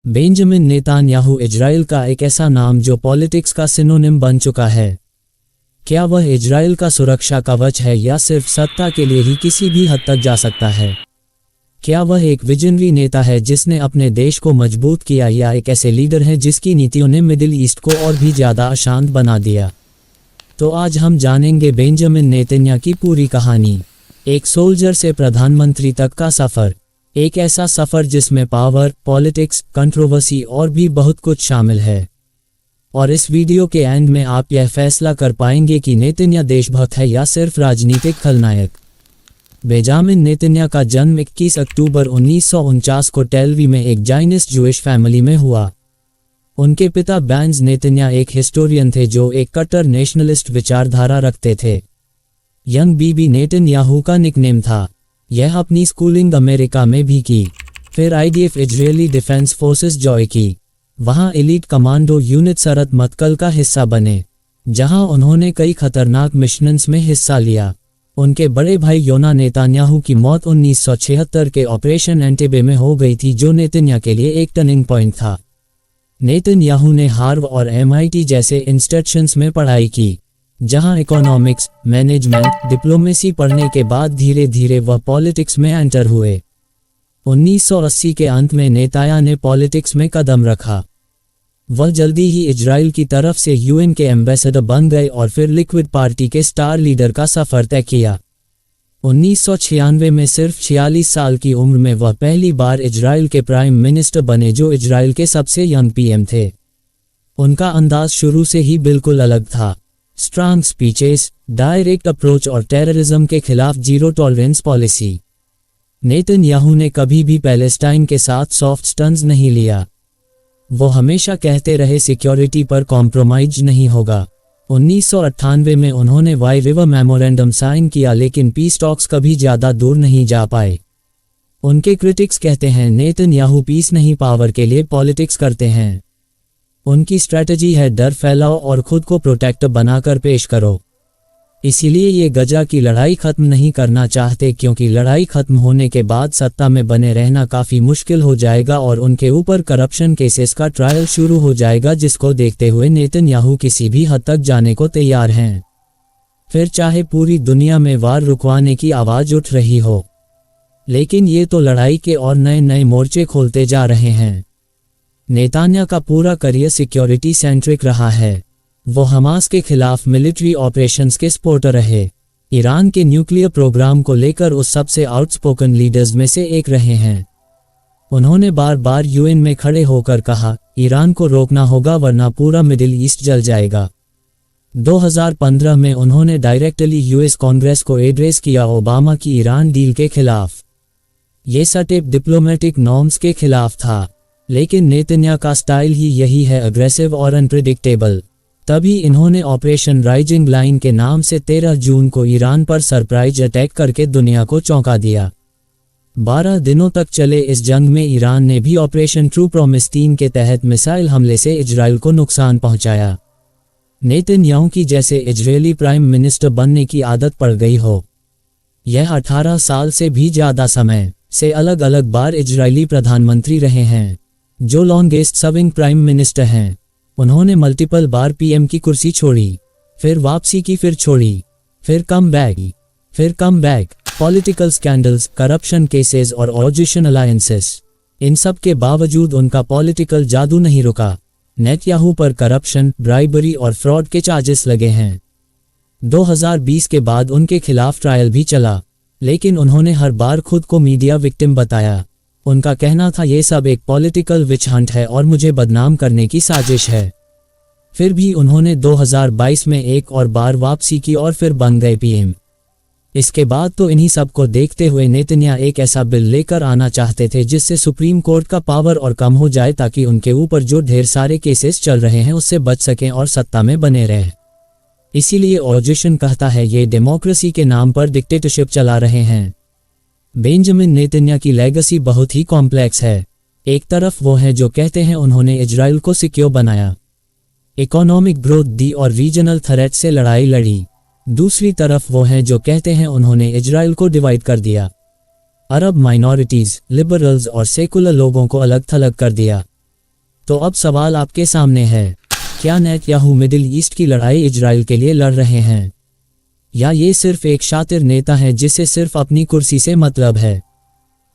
Benjamin Netanyahu Israel का एक ऐसा नाम जो पॉलिटिक्स का सिनोनिम बन चुका है। क्या वह इजराइल का सुरक्षा कवच है या सिर्फ सत्ता के लिए ही किसी भी हद तक जा सकता है? क्या वह एक विजनरी नेता है जिसने अपने देश को मजबूत किया, या एक ऐसे लीडर है जिसकी नीतियों ने मिडिल ईस्ट को और भी ज़्यादा अशांत बना दिया? तो आज हम जानेंगे बेंजामिन नेतन्याहू की पूरी कहानी। एक सोल्जर से प्रधानमंत्री तक का सफ़र, एक ऐसा सफ़र जिसमें पावर, पॉलिटिक्स, कंट्रोवर्सी और भी बहुत कुछ शामिल है। और इस वीडियो के एंड में आप यह फैसला कर पाएंगे कि नेतन्याहू देशभक्त है या सिर्फ राजनीतिक खलनायक। बेंजामिन नेतन्याहू का जन्म 21 अक्टूबर 1949 को टेल-अवीव में एक जायनिस्ट जूइश फैमिली में हुआ। उनके पिता बेंज नेतन्याहू एक हिस्टोरियन थे जो एक कट्टर नेशनलिस्ट विचारधारा रखते थे। यंग बीबी नेतन्याहू का निकनेम था। यह अपनी स्कूलिंग अमेरिका में भी की, फिर IDF Israeli defence forces join की। वहां एलीट कमांडो यूनिट सरत मतकल का हिस्सा बने, जहां उन्होंने कई खतरनाक मिशंस में हिस्सा लिया। उनके बड़े भाई योना नेतन्याहू की मौत 1976 के ऑपरेशन एंटेबे में हो गई थी, जो नेतन्याहू के लिए एक टर्निंग पॉइंट था। नेतन्याहू ने हार्वर्ड और MIT जैसे इंस्टीट्यूशंस में पढ़ाई की, जहां इकोनॉमिक्स, मैनेजमेंट, डिप्लोमेसी पढ़ने के बाद धीरे धीरे वह पॉलिटिक्स में एंटर हुए। 1980 के अंत में नेतन्याहू ने पॉलिटिक्स में कदम रखा। वह जल्दी ही इजराइल की तरफ से UN के एम्बेसडर बन गए और फिर लिक्विड पार्टी के स्टार लीडर का सफ़र तय किया। 1996 में सिर्फ 46 साल की उम्र में वह पहली बार इजराइल के प्राइम मिनिस्टर बने, जो इजराइल के सबसे यंग PM थे। उनका अंदाज शुरू से ही बिल्कुल अलग था। स्ट्रांग स्पीचेस, डायरेक्ट अप्रोच और टेररिज्म के खिलाफ जीरो टॉलरेंस पॉलिसी। नेतन्याहू ने कभी भी पैलेस्टाइन के साथ सॉफ्ट स्टंस नहीं लिया। वो हमेशा कहते रहे सिक्योरिटी पर कॉम्प्रोमाइज नहीं होगा। 1998 में उन्होंने वाई रिवर मेमोरेंडम साइन किया, लेकिन पीस टॉक्स कभी ज़्यादा दूर नहीं जा पाए। उनके क्रिटिक्स कहते हैं नेतन्याहू पीस नहीं पावर के लिए पॉलिटिक्स करते हैं। उनकी स्ट्रैटेजी है डर फैलाओ और खुद को प्रोटेक्टर बनाकर पेश करो। इसीलिए ये गजा की लड़ाई खत्म नहीं करना चाहते, क्योंकि लड़ाई खत्म होने के बाद सत्ता में बने रहना काफ़ी मुश्किल हो जाएगा और उनके ऊपर करप्शन केसेस का ट्रायल शुरू हो जाएगा, जिसको देखते हुए नेतन्याहू किसी भी हद तक जाने को तैयार हैं, फिर चाहे पूरी दुनिया में वार रुकवाने की आवाज़ उठ रही हो। लेकिन ये तो लड़ाई के और नए नए मोर्चे खोलते जा रहे हैं। नेतन्याहू का पूरा करियर सिक्योरिटी सेंट्रिक रहा है। वो हमास के खिलाफ मिलिट्री ऑपरेशंस के सपोर्टर रहे। ईरान के न्यूक्लियर प्रोग्राम को लेकर उस सबसे आउटस्पोकन लीडर्स में से एक रहे हैं। उन्होंने बार बार UN में खड़े होकर कहा, ईरान को रोकना होगा वरना पूरा मिडिल ईस्ट जल जाएगा। 2015 में उन्होंने डायरेक्टली US कांग्रेस को एड्रेस किया ओबामा की ईरान डील के खिलाफ। ये सटेप डिप्लोमेटिक नॉर्म्स के खिलाफ था, लेकिन नेतन्याहू का स्टाइल ही यही है, अग्रेसिव और अनप्रेडिक्टेबल। तभी इन्होंने ऑपरेशन राइजिंग लाइन के नाम से 13 जून को ईरान पर सरप्राइज अटैक करके दुनिया को चौंका दिया। 12 दिनों तक चले इस जंग में ईरान ने भी ऑपरेशन ट्रू प्रॉमिस 3 के तहत मिसाइल हमले से इजराइल को नुकसान पहुंचाया। नेतन्याहू की जैसे इजरायली प्राइम मिनिस्टर बनने की आदत पड़ गई हो। यह 18 साल से भी ज़्यादा समय से अलग अलग बार इजरायली प्रधानमंत्री रहे हैं, जो लॉन्गेस्ट सर्विंग प्राइम मिनिस्टर हैं। उन्होंने मल्टीपल बार PM की कुर्सी छोड़ी, फिर वापसी की, फिर छोड़ी, फिर come back. Political scandals, corruption cases और ऑपोजिशन अलायंसेस, इन सब के बावजूद उनका पॉलिटिकल जादू नहीं रुका। नेतन्याहू पर करप्शन, ब्राइबरी और फ्रॉड के चार्जेस लगे हैं। 2020 के बाद उनके खिलाफ ट्रायल भी चला, लेकिन उन्होंने हर बार खुद को मीडिया विक्टिम बताया। उनका कहना था ये सब एक पॉलिटिकल विच हंट है और मुझे बदनाम करने की साजिश है। फिर भी उन्होंने 2022 में एक और बार वापसी की और फिर बन गए PM। इसके बाद तो इन्हीं सब को देखते हुए नेतन्याहू एक ऐसा बिल लेकर आना चाहते थे जिससे सुप्रीम कोर्ट का पावर और कम हो जाए, ताकि उनके ऊपर जो ढेर सारे केसेस चल रहे हैं उससे बच सकें और सत्ता में बने रहें। इसीलिए ऑपोजिशन कहता है ये डेमोक्रेसी के नाम पर डिक्टेटरशिप चला रहे हैं। बेंजामिन नेतन्याहू की लेगेसी बहुत ही कॉम्प्लेक्स है। एक तरफ वो हैं जो कहते हैं उन्होंने इजराइल को सिक्योर बनाया, इकोनॉमिक ग्रोथ दी और रीजनल थ्रेट से लड़ाई लड़ी। दूसरी तरफ वो हैं जो कहते हैं उन्होंने इजराइल को डिवाइड कर दिया, अरब माइनॉरिटीज़, लिबरल्स और सेकुलर लोगों को अलग थलग कर दिया। तो अब सवाल आपके सामने है, क्या नेतन्याहू मिडिल ईस्ट की लड़ाई इजराइल के लिए लड़ रहे हैं, या ये सिर्फ एक शातिर नेता है जिसे सिर्फ अपनी कुर्सी से मतलब है?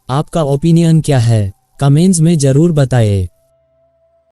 आपका ओपिनियन क्या है? कमेंट्स में जरूर बताइए।